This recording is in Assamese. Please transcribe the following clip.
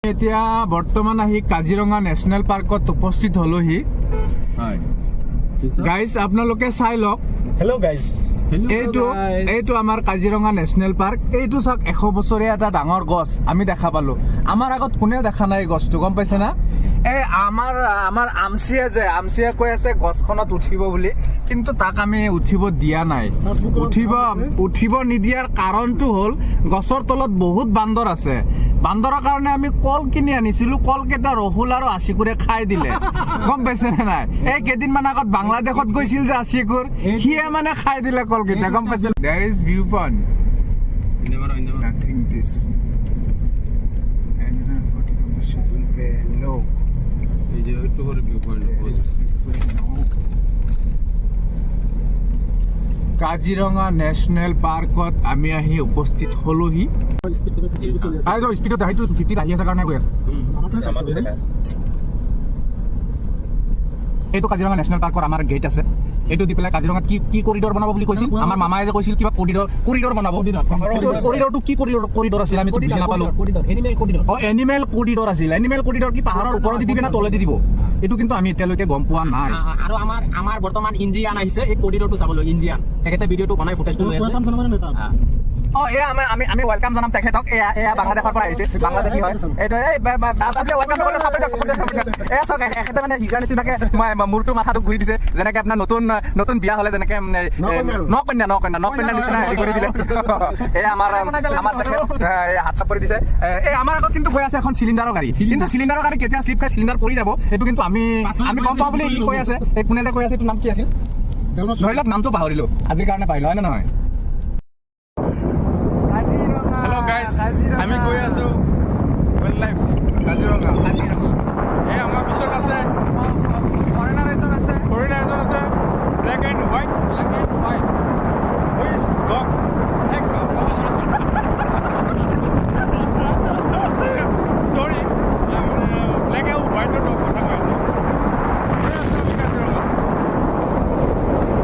এতিয়া বৰ্তমান আহি কাজিৰঙা নেশ্যনেল পাৰ্কত উপস্থিত হলোহি। গাইজ আপোনালোকে চাই লওক। হেল্ল' গাইজ, এইটো আমাৰ কাজিৰঙা নেশ্যনেল পাৰ্ক। এইটো চাওক 100 বছৰীয়া এটা ডাঙৰ গছ আমি দেখা পালো। আমাৰ আগত কোনেও দেখা নাই গছটো, গম পাইছে না? এই আমাৰ আমচিয়ে কৈ আছে গছখনত উঠিব বুলি, কিন্তু তাক আমি উঠিব দিয়া নাই। উঠিব নিদিয়াৰ কাৰণটো হ'ল গছৰ তলত বহুত বান্দৰ আছে। বান্দৰৰ কাৰণে আমি কল কিনি আনিছিলো, কলকেইটা ৰহুল আৰু আশিকুৰে খাই দিলে, গম পাইছে নে নাই? এই কেইদিনমান আগত বাংলাদেশত গৈছিল যে আশিকুৰ, সিয়ে মানে খাই দিলে কলকেইটা, গম পাইছে? There is view point. Nothing this. And will be low. এই যে একটু করে ভিউ পয়েন্ট কাজিৰঙা নেশ্যনেল পাৰ্কত আমি আহি উপস্থিত হলোহি। স্পীডত আহিটো 50 আহি আছে কাৰণে গৈ আছে। এইটো কাজিৰঙা নেশ্যনেল পাৰ্কৰ আমাৰ গেট আছে। এইটো দি পেলাই কাজিৰঙাত কি কৰিডৰ বনাব বুলি কৈছিল আমাৰ মামায়ে যে কৈছিল কিবা কৰিডৰ বনাব। কৰিডৰটো কি কৰিডৰ আছিল আমি বুজি নাপালো। এনিমেল কৰিডৰ আছিল। এনিমেল কৰিডৰ কি পাহাৰৰ ওপৰত দি দিবে না তলে দি দিব, এইটো কিন্তু আমি এতিয়ালৈকে গম পোৱা নাই। আৰু আমাৰ বৰ্তমান ইঞ্জিয়ান আহিছে এই কৰিডৰটো চাবলৈ। ইঞ্জিয়ান তেখেতে ভিডিঅ'টো বনাই ফুটেজটো লৈ আছে। এয়া আমি ৱেলকাম জনাম তেখেতক। এয়া বাংলাদেশৰ পৰা আহিছে, বাংলাদেশী হয়। এইটো এখেতে মানে হিজাৰ নিচিনাকে মূৰটো মাথাটো ঘূৰি দিছে, যেনেকে আপোনাৰ নতুন বিয়া হলে যেনেকে নকন্যা নিচিনা হেৰি কৰি দিলে। এই আমাৰ তেখেত হাত চাপ কৰি দিছে। এই আমাৰ আগত কিন্তু গৈ আছে এখন চিলিণ্ডাৰৰ গাড়ী, কিন্তু চিলিণ্ডাৰৰ গাড়ী কেতিয়া শ্লিপ খাই চিলিণ্ডাৰ পৰি যাব এইটো কিন্তু আমি গম পাওঁ বুলি কৈ আছে। এই কোনে যে কৈ আছে এইটো নাম কি আছিল ধৰি লওক, নামটো পাহৰিলো, আজিৰ কাৰণে পাৰিলো, হয় নে নহয়? হেল্ল' গাইজ, আমি গৈ আছো ৱাইল্ড লাইফ কাজিৰঙা।